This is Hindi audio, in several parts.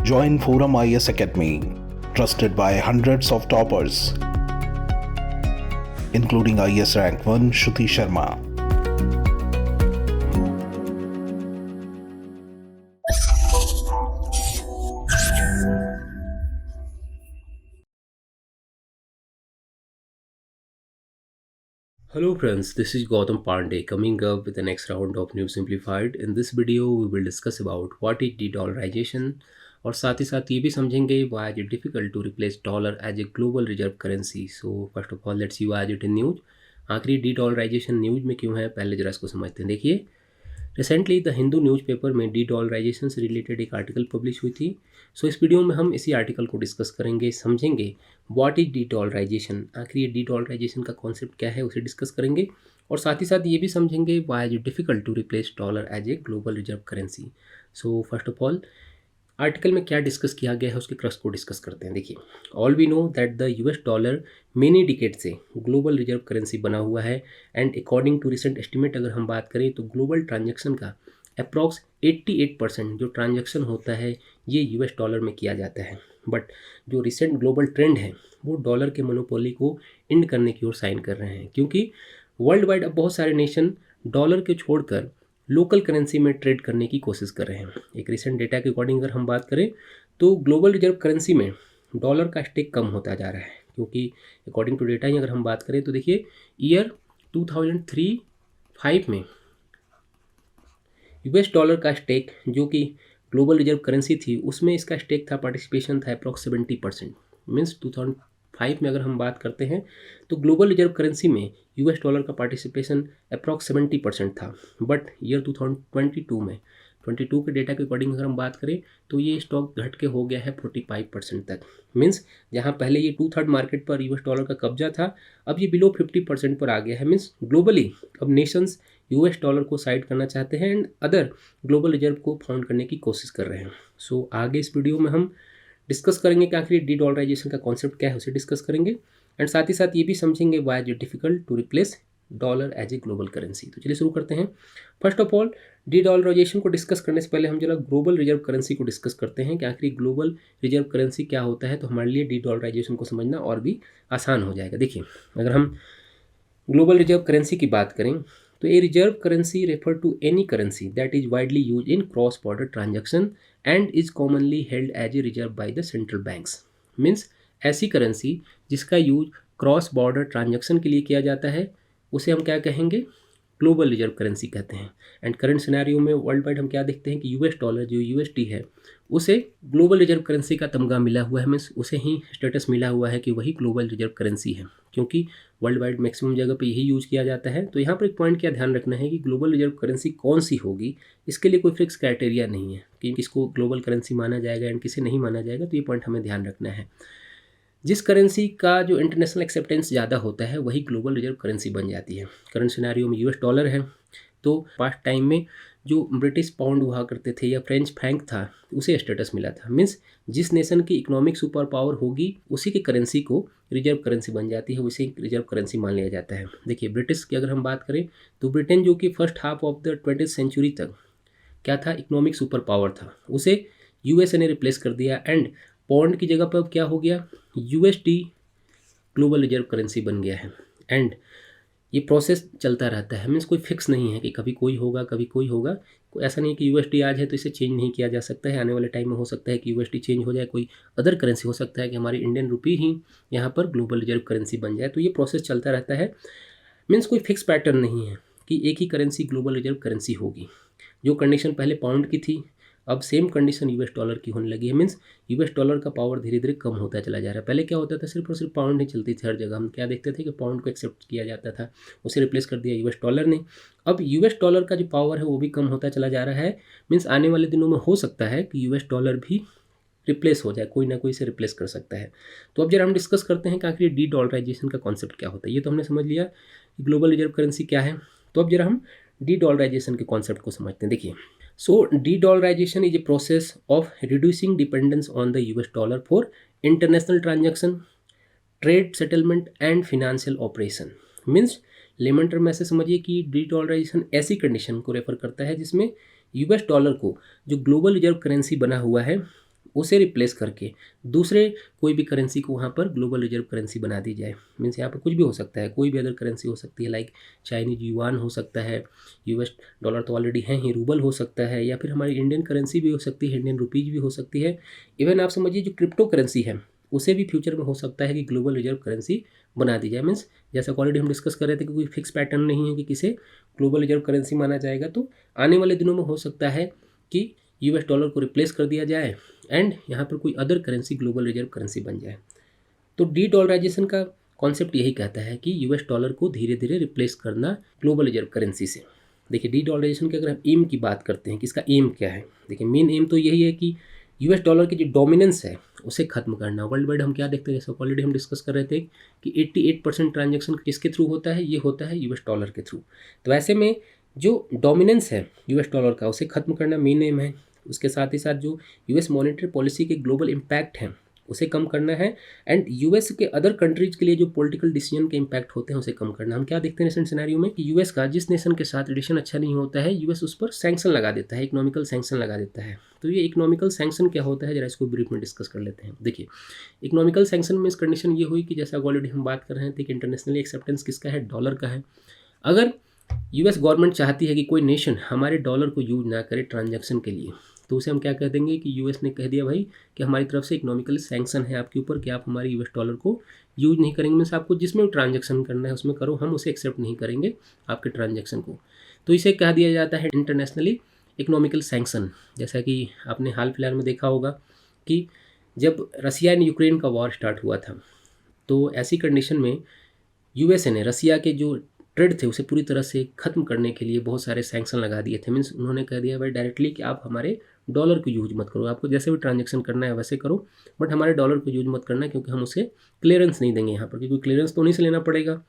Join Forum IS Academy, trusted by hundreds of toppers, including IS Rank 1 Shruti Sharma. Hello friends, this is Gautam Pandey coming up with the next round of News Simplified. In this video, we will discuss about what is de-dollarization और साथ ही साथ ये भी समझेंगे why is it difficult to replace dollar as a global reserve currency. So first of all, let's see why is it in news. आखिर de-dollarization न्यूज में क्यों है, पहले जरा इसको समझते हैं. देखिए, रिसेंटली द हिंदू न्यूज़पेपर में de-dollarization से रिलेटेड एक आर्टिकल पब्लिश हुई थी. सो इस वीडियो में हम इसी आर्टिकल को डिस्कस करेंगे, समझेंगे व्हाट इज de-dollarization, आखिर ये de-dollarization का कॉन्सेप्ट क्या है उसे डिस्कस करेंगे, और साथ ही साथ ये भी समझेंगे why is it difficult to replace dollar as a global reserve currency. So first of all, article में क्या डिस्कस किया गया है उसके क्रक्स को डिस्कस करते हैं. देखिए, all we know that the US dollar many decade से ग्लोबल रिजर्व करेंसी बना हुआ है, and according to recent estimate अगर हम बात करें तो ग्लोबल ट्रांजैक्शन का अप्रॉक्स 88% जो ट्रांजैक्शन होता है ये यूएस डॉलर में किया जाता है. बट जो रिसेंट ग्लोबल ट्रेंड है वो डॉलर के मोनोपोली को एंड करने की ओर साइन कर रहे हैं, क्योंकि वर्ल्ड वाइड अब बहुत सारे नेशन डॉलर के छोड़कर लोकल करेंसी में ट्रेड करने की कोशिश कर रहे हैं. एक रिसेंट डेटा के अकॉर्डिंग अगर हम बात करें तो ग्लोबल रिजर्व करेंसी में डॉलर का स्टेक कम होता जा रहा है, क्योंकि अकॉर्डिंग टू डेटा ही अगर हम बात करें तो देखिए, ईयर 2003-5 में यूएस डॉलर का स्टेक जो कि ग्लोबल रिजर्व करेंसी थी उसमें इसका स्टेक था, पार्टिसिपेशन था अप्रॉक्स 70%. मीन्स 2005 में अगर हम बात करते हैं तो ग्लोबल रिजर्व करेंसी में यूएस डॉलर का पार्टिसिपेशन अप्रॉक्स 70% था. बट ईयर 2022 में 22 के डेटा के अकॉर्डिंग अगर हम बात करें तो ये स्टॉक घट के हो गया है 45% तक. मीन्स जहाँ पहले ये 2/3 मार्केट पर यूएस डॉलर का कब्जा था, अब ये बिलो 50% पर आ गया है. मीन्स ग्लोबली अब नेशंस यूएस डॉलर को साइड करना चाहते हैं एंड अदर ग्लोबल रिजर्व को फाउंड करने की कोशिश कर रहे हैं. सो आगे इस वीडियो में हम डिस्कस करेंगे कि आखिर de-dollarization का कॉन्सेप्ट क्या है उसे डिस्कस करेंगे, एंड साथ ही साथ ये भी समझेंगे why is it difficult to replace dollar as a global currency. तो चलिए शुरू करते हैं. फर्स्ट ऑफ ऑल, de-dollarization को डिस्कस करने से पहले हम जरा ग्लोबल रिजर्व करेंसी को डिस्कस करते हैं कि आखिर ग्लोबल रिजर्व करेंसी क्या होता है, तो हमारे लिए de-dollarization को समझना और भी आसान हो जाएगा. देखिए, अगर हम ग्लोबल रिजर्व करेंसी की बात करें तो a reserve currency refer to any currency that is widely use in cross border transaction and is commonly held as a reserve by the central banks. Means ऐसी करेंसी जिसका यूज क्रॉस बॉर्डर ट्रांजैक्शन के लिए किया जाता है उसे हम क्या कहेंगे, ग्लोबल रिजर्व करेंसी कहते हैं. एंड करंट सिनेरियो में वर्ल्ड वाइड हम क्या देखते हैं कि यूएस डॉलर जो यूएसडी है उसे ग्लोबल रिजर्व करेंसी का तमगा मिला हुआ है. मीन्स उसे ही स्टेटस मिला हुआ है कि वही ग्लोबल रिजर्व करेंसी है, क्योंकि वर्ल्ड वाइड मैक्सिमम जगह पे यही यूज़ किया जाता है. तो यहाँ पर एक पॉइंट क्या ध्यान रखना है कि ग्लोबल रिजर्व करेंसी कौन सी होगी, इसके लिए कोई फिक्स क्राइटेरिया नहीं है कि किसको ग्लोबल करेंसी माना जाएगा एंड किसे नहीं माना जाएगा. तो ये पॉइंट हमें ध्यान रखना है. जिस करेंसी का जो इंटरनेशनल एक्सेप्टेंस ज़्यादा होता है वही ग्लोबल रिजर्व करेंसी बन जाती है. करंट सिनेरियो में यूएस डॉलर है, तो पास्ट टाइम में जो ब्रिटिश पाउंड हुआ करते थे या फ्रेंच फ्रैंक था उसे स्टेटस मिला था. मीन्स जिस नेशन की इकोनॉमिक सुपर पावर होगी उसी की करेंसी को रिजर्व करेंसी बन जाती है, उसे रिजर्व करेंसी मान लिया जाता है. देखिए, ब्रिटिश की अगर हम बात करें तो ब्रिटेन जो कि first half of the 20th century तक क्या था, इकोनॉमिक सुपर पावर था, उसे यूएसए ने रिप्लेस कर दिया एंड पौंड की जगह पर अब क्या हो गया, यूएसडी ग्लोबल रिजर्व करेंसी बन गया है. एंड ये प्रोसेस चलता रहता है. मीन्स कोई फिक्स नहीं है कि कभी कोई होगा कभी कोई होगा. ऐसा नहीं है कि यूएसडी आज है तो इसे चेंज नहीं किया जा सकता है. आने वाले टाइम में हो सकता है कि यूएसडी चेंज हो जाए, कोई अदर करेंसी हो सकता है कि हमारी इंडियन रुपी ही यहाँ पर ग्लोबल रिजर्व करेंसी बन जाए. तो ये प्रोसेस चलता रहता है. मीन्स कोई फिक्स पैटर्न नहीं है कि एक ही करेंसी ग्लोबल रिजर्व करेंसी होगी. जो कंडीशन पहले पाउंड की थी अब सेम कंडीशन यूएस डॉलर की होने लगी है. मीन्स यूएस डॉलर का पावर धीरे धीरे कम होता चला जा रहा है. पहले क्या होता था, सिर्फ और सिर्फ पाउंड ही चलती थी हर जगह. हम क्या देखते थे कि पाउंड को एक्सेप्ट किया जाता था, उसे रिप्लेस कर दिया यूएस डॉलर ने. अब यूएस डॉलर का जो पावर है वो भी कम होता चला जा रहा है. मीन्स आने वाले दिनों में हो सकता है कि यूएस डॉलर भी रिप्लेस हो जाए, कोई ना कोई इसे रिप्लेस कर सकता है. तो अब जरा हम डिस्कस करते हैं कि आखिर de-dollarization का कॉन्सेप्ट क्या होता है. ये तो हमने समझ लिया ग्लोबल रिजर्व करेंसी क्या है. तो अब जरा हम de-dollarization के कॉन्सेप्ट को समझते हैं. देखिए, so de-dollarization is a process of reducing dependence on the US dollar for international transaction, trade settlement and financial operation. Means lemon term ऐसे समझिए कि de-dollarization ऐसी कंडीशन को रेफर करता है जिसमें यूएस डॉलर को जो ग्लोबल रिजर्व करेंसी बना हुआ है उसे रिप्लेस करके दूसरे कोई भी करेंसी को वहाँ पर ग्लोबल रिजर्व करेंसी बना दी जाए। मीन्स यहाँ पर कुछ भी हो सकता है, कोई भी अदर करेंसी हो सकती है, लाइक चाइनीज युआन हो सकता है, यूएस डॉलर तो ऑलरेडी हैं ही, रूबल हो सकता है, या फिर हमारी इंडियन करेंसी भी हो सकती है, इंडियन रुपीज़ भी हो सकती है। इवन आप समझिए जो क्रिप्टो करेंसी है उसे भी फ्यूचर में हो सकता है कि ग्लोबल रिजर्व करेंसी बना दी जाए। मीन्स जैसा ऑलरेडी हम डिस्कस कर रहे थे कि कोई फिक्स पैटर्न नहीं है कि किसे ग्लोबल रिजर्व करेंसी माना जाएगा, तो आने वाले दिनों में हो सकता है कि यूएस डॉलर को रिप्लेस कर दिया जाए एंड यहाँ पर कोई other currency global reserve currency बन जाए। तो डी डॉलराइजेशन का कॉन्सेप्ट यही कहता है कि यूएस डॉलर को धीरे धीरे रिप्लेस करना ग्लोबल रिजर्व करेंसी से। देखिए डी डॉलराइजेशन के अगर हम एम की बात करते हैं कि इसका एम क्या है, देखिए मेन एम तो यही है कि यूएस डॉलर की जो डोमिनेंस है उसे खत्म करना। वर्ल्ड वाइड हम क्या देखते हैं, जैसे ऑलरेडी हम डिस्कस कर रहे थे कि 88% ट्रांजेक्शन किसके थ्रू होता है, ये होता है यूएस डॉलर के थ्रू। तो ऐसे में जो डोमिनेंस है यूएस डॉलर का उसे खत्म करना मेन एम है। उसके साथ ही साथ जो यूएस मॉनेटरी पॉलिसी के ग्लोबल इम्पैक्ट हैं उसे कम करना है एंड यूएस के अदर कंट्रीज के लिए जो पॉलिटिकल डिसीजन के इम्पैक्ट होते हैं उसे कम करना। हम क्या देखते हैं रिसेंट सिनेरियो में कि यूएस का जिस नेशन के साथ रिलेशन अच्छा नहीं होता है यूएस उस पर सैंक्शन लगा देता है, इकोनॉमिकल सैंक्शन लगा देता है। तो ये इकोनॉमिकल सैंक्शन क्या होता है, जरा इसको ब्रीफ में डिस्कस कर लेते हैं। देखिए इकोनॉमिकल सैंक्शन में इस कंडीशन ये हुई कि जैसा ऑलरेडी हम बात कर रहे थे कि इंटरनेशनली एक्सेप्टेंस किसका है, डॉलर का है। अगर यूएस गवर्नमेंट चाहती है कि कोई नेशन हमारे डॉलर को यूज ना करे ट्रांजैक्शन के लिए, तो उसे हम क्या कह देंगे कि यूएस ने कह दिया भाई कि हमारी तरफ से इकोनॉमिकल सैंक्शन है आपके ऊपर कि आप हमारे यूएस डॉलर को यूज नहीं करेंगे। मीन्स आपको जिसमें भी ट्रांजैक्शन करना है उसमें करो, हम उसे एक्सेप्ट नहीं करेंगे आपके ट्रांजैक्शन को। तो इसे कह दिया जाता है इंटरनेशनली इकोनॉमिकल सैंक्शन। जैसा कि आपने हाल फिलहाल में देखा होगा कि जब रसिया एंड यूक्रेन का वॉर स्टार्ट हुआ था, तो ऐसी कंडीशन में यूएसए ने रसिया के जो ट्रेड थे उसे पूरी तरह से ख़त्म करने के लिए बहुत सारे सैंक्शन लगा दिए थे। मीन्स उन्होंने कह दिया भाई डायरेक्टली कि आप हमारे डॉलर को यूज मत करो, आपको जैसे भी ट्रांजैक्शन करना है वैसे करो, बट हमारे डॉलर को यूज मत करना क्योंकि हम उसे क्लियरेंस नहीं देंगे यहाँ पर, क्योंकि क्लियरेंस तो उन्हीं से लेना पड़ेगा।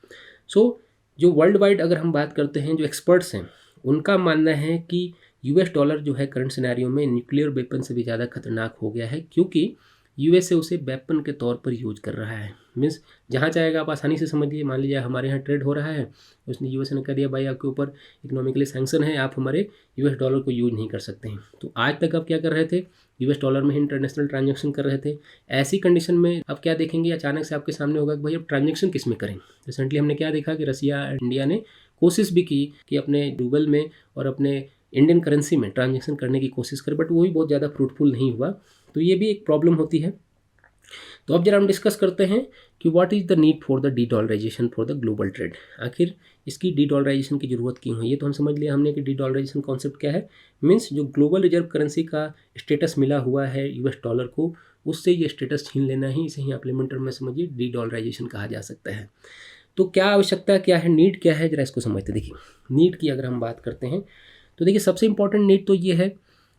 सो जो वर्ल्ड वाइड अगर हम बात करते हैं, जो एक्सपर्ट्स हैं उनका मानना है कि यूएस डॉलर जो है करंट सिनेरियो में न्यूक्लियर वेपन से भी ज़्यादा खतरनाक हो गया है, क्योंकि यूएसए उसे वेपन के तौर पर यूज कर रहा है। मीन्स जहाँ चाहेगा आप आसानी से समझिए, मान लीजिए हमारे यहाँ ट्रेड हो रहा है, उसने यूएसए ने कह दिया भाई आपके ऊपर इकोनॉमिकली सैंक्शन है, आप हमारे यूएस डॉलर को यूज नहीं कर सकते हैं। तो आज तक आप क्या कर रहे थे, यूएस डॉलर में ही इंटरनेशनल ट्रांजैक्शन कर रहे थे। ऐसी कंडीशन में आप क्या देखेंगे, अचानक से आपके सामने होगा कि भाई अब ट्रांजैक्शन किस में करें। रिसेंटली हमने क्या देखा कि रसिया इंडिया ने कोशिश भी की कि अपने रूबल में और अपने इंडियन करेंसी में ट्रांजैक्शन करने की कोशिश करें, बट वो भी बहुत ज़्यादा फ्रूटफुल नहीं हुआ। तो ये भी एक प्रॉब्लम होती है। तो अब जरा हम डिस्कस करते हैं कि what is the need for the de dollarisation for the global trade. आखिर इसकी डी डॉलराइजेशन की ज़रूरत क्यों है, ये तो हम समझ लिया हमने कि डी डॉलराइजेशन कॉन्सेप्ट क्या है। मीन्स जो ग्लोबल रिजर्व करेंसी का स्टेटस मिला हुआ है यूएस डॉलर को, उससे ये स्टेटस छीन लेना ही, इसे ही आप लेमन टर्म में समझिए डी डॉलराइजेशन कहा जा सकता है। तो क्या आवश्यकता क्या है, नीड क्या है, जरा इसको समझते। देखिए नीड की अगर हम बात करते हैं तो देखिए सबसे इंपॉर्टेंट नीड तो ये है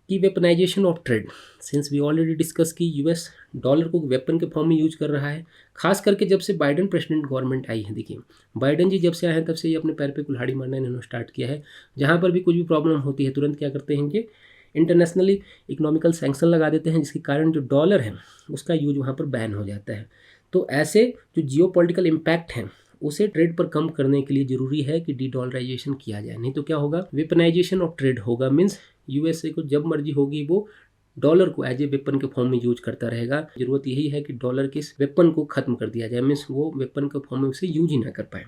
कि weaponisation of trade. Since we already discuss कि यूएस डॉलर को वेपन के फॉर्म में यूज कर रहा है, खास करके जब से बाइडेन प्रेसिडेंट गवर्नमेंट आई है। देखिए बाइडेन जी जब से आए हैं तब से ये अपने पैर पे कुल्हाड़ी मारना इन्होंने स्टार्ट किया है। जहाँ पर भी कुछ भी प्रॉब्लम होती है तुरंत क्या करते हैं कि इंटरनेशनली इकोनॉमिकल सैंक्शन लगा देते हैं, जिसके कारण जो डॉलर है उसका यूज वहाँ पर बैन हो जाता है। तो ऐसे जो जियो पॉलिटिकल इम्पैक्ट हैं उसे ट्रेड पर कम करने के लिए ज़रूरी है कि डी डॉलराइजेशन किया जाए, नहीं तो क्या होगा, वेपनाइजेशन ऑफ ट्रेड होगा। मीन्स यूएसए को जब मर्जी होगी वो डॉलर को एज ए वेपन के फॉर्म में यूज करता रहेगा। जरूरत यही है कि डॉलर के इस वेपन को खत्म कर दिया जाए, मीन्स वो वेपन के फॉर्म में उसे यूज ही ना कर पाए।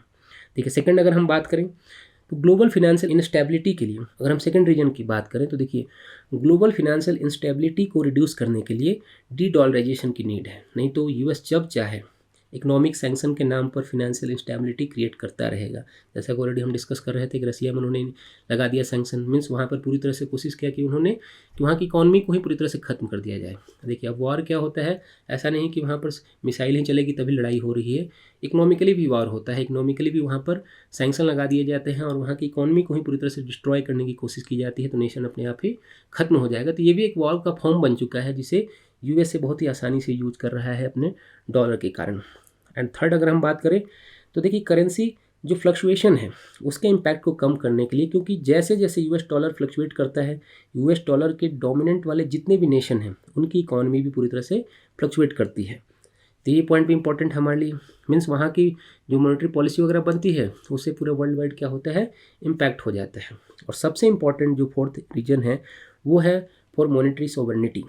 ठीक है, सेकंड अगर हम बात करें तो ग्लोबल फिनेंशियल इंस्टेबिलिटी के लिए अगर हम सेकंड रीजन की बात करें तो देखिए ग्लोबल फिनेंशियल इंस्टेबिलिटी को रिड्यूस करने के लिए डी डॉलराइजेशन की नीड है। नहीं तो यूएस जब चाहे इकोनॉमिक सैंक्शन के नाम पर फिनेंशियल इंस्टेबिलिटी क्रिएट करता रहेगा। जैसा कि ऑलरेडी हम डिस्कस कर रहे थे कि रसिया में उन्होंने लगा दिया सैंक्शन। मीन्स वहाँ पर पूरी तरह से कोशिश किया कि उन्होंने कि वहाँ की इकॉनमी को ही पूरी तरह से खत्म कर दिया जाए। देखिए अब वॉर क्या होता है, ऐसा नहीं कि वहाँ पर मिसाइल ही चलेगी तभी लड़ाई हो रही है, इकोनॉमिकली भी वॉर होता है। इकोनॉमिकली भी वहाँ पर सैंक्शन लगा दिए जाते हैं और वहाँ की इकॉनमी को ही पूरी तरह से डिस्ट्रॉय करने की कोशिश की जाती है, तो नेशन अपने आप ही खत्म हो जाएगा। तो ये भी एक वॉर का फॉर्म बन चुका है जिसे यूएसए बहुत ही आसानी से यूज कर रहा है अपने डॉलर के कारण। एंड थर्ड अगर हम बात करें तो देखिए करेंसी जो फ्लक्चुएशन है उसके इम्पैक्ट को कम करने के लिए, क्योंकि जैसे जैसे यूएस डॉलर फ्लक्चुएट करता है, यूएस डॉलर के डोमिनेंट वाले जितने भी नेशन हैं उनकी इकॉनमी भी पूरी तरह से फ्लक्चुएट करती है। तो ये पॉइंट भी इंपॉर्टेंट हमारे लिए। मीन्स वहाँ की जो मॉनेटरी पॉलिसी वगैरह बनती है उससे पूरे वर्ल्ड वाइड क्या होता है, इम्पैक्ट हो जाता है। और सबसे इम्पॉर्टेंट जो फोर्थ रीजन है वो है फॉर मॉनेटरी सोवरेनिटी।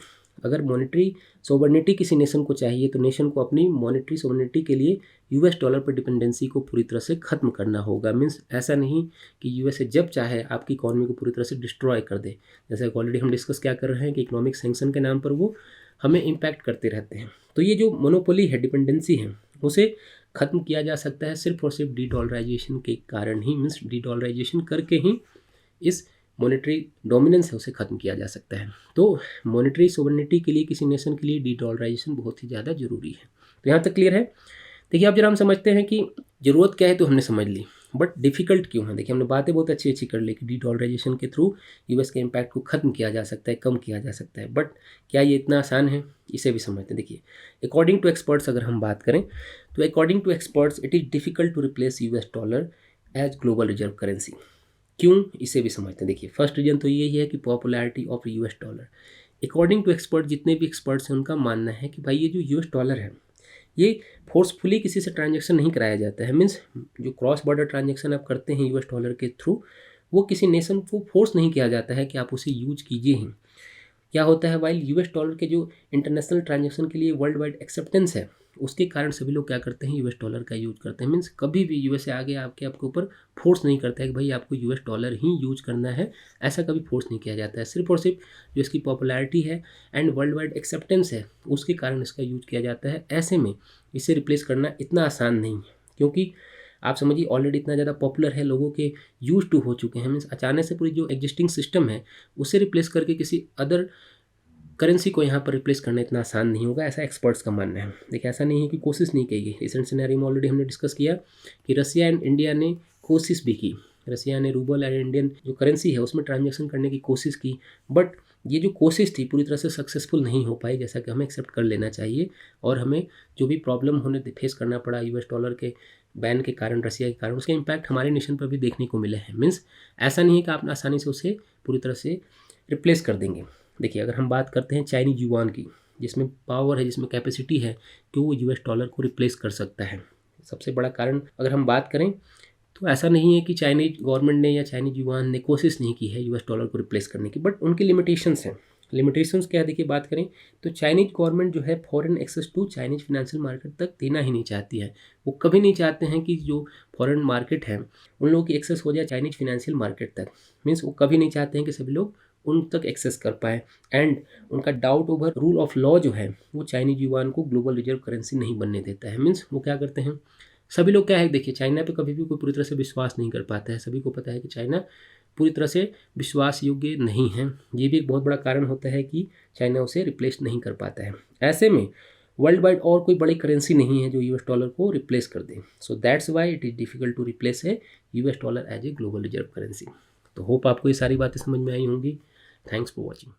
अगर मॉनेटरी सोवरेनिटी किसी नेशन को चाहिए तो नेशन को अपनी मॉनेटरी सोवरेनिटी के लिए यूएस डॉलर पर डिपेंडेंसी को पूरी तरह से ख़त्म करना होगा। मीन्स ऐसा नहीं कि यूएसए जब चाहे आपकी इकॉनमी को पूरी तरह से डिस्ट्रॉय कर दे। जैसे ऑलरेडी हम डिस्कस क्या कर रहे हैं कि इकोनॉमिक सैंक्शन के नाम पर वो हमें इम्पैक्ट करते रहते हैं। तो ये जो मोनोपोली है, डिपेंडेंसी है, उसे ख़त्म किया जा सकता है सिर्फ और सिर्फ डी डॉलराइजेशन के कारण ही। मीन्स डी डॉलराइजेशन करके ही इस मॉनेटरी डोमिनेंस है उसे ख़त्म किया जा सकता है। तो मॉनेटरी सोवरेनिटी के लिए किसी नेशन के लिए डी डॉलराइजेशन बहुत ही ज़्यादा ज़रूरी है। तो यहाँ तक क्लियर है। देखिए अब जरा हम समझते हैं कि ज़रूरत क्या है, तो हमने समझ ली, बट डिफ़िकल्ट क्यों है। देखिए हमने बातें बहुत अच्छी अच्छी कर ली कि डी डॉलराइजेशन के थ्रू यूएस के इम्पैक्ट को ख़त्म किया जा सकता है, कम किया जा सकता है, बट क्या ये इतना आसान है, इसे भी समझते हैं। देखिए अकॉर्डिंग टू एक्सपर्ट्स अगर हम बात करें तो according to experts it is difficult to replace US dollar as global reserve currency. क्यों, इसे भी समझते हैं। देखिए फर्स्ट रीजन तो यही है कि popularity of US dollar. According to expert, जितने भी एक्सपर्ट्स हैं उनका मानना है कि भाई ये जो यूएस डॉलर है ये फोर्सफुली किसी से ट्रांजैक्शन नहीं कराया जाता है। मीन्स जो क्रॉस बॉर्डर ट्रांजैक्शन आप करते हैं यूएस डॉलर के थ्रू, वो किसी नेशन को फोर्स नहीं किया जाता है कि आप उसे यूज कीजिए ही। क्या होता है, वाइल यूएस डॉलर के जो इंटरनेशनल ट्रांजैक्शन के लिए वर्ल्ड वाइड एक्सेप्टेंस है, उसके कारण सभी लोग क्या करते हैं, यूएस डॉलर का यूज करते हैं। मीन्स कभी भी यूएसए आगे आपके ऊपर फोर्स नहीं करता है कि भाई आपको यूएस डॉलर ही यूज करना है, ऐसा कभी फोर्स नहीं किया जाता है। सिर्फ और सिर्फ जो इसकी पॉपुलैरिटी है एंड वर्ल्ड वाइड एक्सेप्टेंस है, उसके कारण इसका यूज किया जाता है। ऐसे में इसे रिप्लेस करना इतना आसान नहीं है, क्योंकि आप समझिए ऑलरेडी इतना ज़्यादा पॉपुलर है, लोगों के यूज टू हो चुके हैं। मीन्स अचानक से पूरी जो एग्जिस्टिंग सिस्टम है उसे रिप्लेस करके किसी अदर करेंसी को यहाँ पर रिप्लेस करना इतना आसान नहीं होगा, ऐसा एक्सपर्ट्स का मानना है। देखिए ऐसा नहीं है कि कोशिश नहीं की गई। रिसेंट सिनेरियो में ऑलरेडी हमने डिस्कस किया कि रसिया एंड इंडिया ने कोशिश भी की। रसिया ने रूबल एंड इंडियन जो करेंसी है उसमें ट्रांजैक्शन करने की कोशिश की, बट ये जो कोशिश थी पूरी तरह से सक्सेसफुल नहीं हो पाई, जैसा कि हमें एक्सेप्ट कर लेना चाहिए। और हमें जो भी प्रॉब्लम होने फेस करना पड़ा यूएस डॉलर के बैन के कारण, रसिया के कारण, उसके इम्पैक्ट हमारे नेशन पर भी देखने को मिले हैं। मीन्स ऐसा नहीं है कि आप आसानी से उसे पूरी तरह से रिप्लेस कर देंगे। देखिए अगर हम बात करते हैं चाइनीज युआन की, जिसमें पावर है, जिसमें कैपेसिटी है कि वो यूएस डॉलर को रिप्लेस कर सकता है, सबसे बड़ा कारण अगर हम बात करें तो ऐसा नहीं है कि चाइनीज गवर्नमेंट ने या चाइनीज युआन ने कोशिश नहीं की है यूएस डॉलर को रिप्लेस करने की, बट उनकी लिमिटेशंस हैं। लिमिटेशंस क्या है, देखिए बात करें तो चाइनीज गवर्नमेंट जो है foreign access to Chinese financial market तक देना ही नहीं चाहती है। वो कभी नहीं चाहते हैं कि जो फॉरेन मार्केट है उन लोगों की एक्सेस हो जाए चाइनीज फिनेंशियल मार्केट तक। मीन्स वो कभी नहीं चाहते हैं कि सभी लोग उन तक एक्सेस कर पाए। एंड उनका doubt over rule of law जो है वो चाइनीज युआन को ग्लोबल रिजर्व करेंसी नहीं बनने देता है। मीन्स वो क्या करते हैं, सभी लोग क्या है, देखिए चाइना पे कभी भी कोई पूरी तरह से विश्वास नहीं कर पाता है। सभी को पता है कि चाइना पूरी तरह से विश्वास योग्य नहीं है। ये भी एक बहुत बड़ा कारण होता है कि चाइना उसे रिप्लेस नहीं कर पाता है। ऐसे में वर्ल्ड वाइड और कोई बड़ी करेंसी नहीं है जो यूएस डॉलर को रिप्लेस कर दे। So that's why it is difficult to replace है US dollar as a global reserve currency. तो होप आपको ये सारी बातें समझ में आई होंगी। Thanks for watching.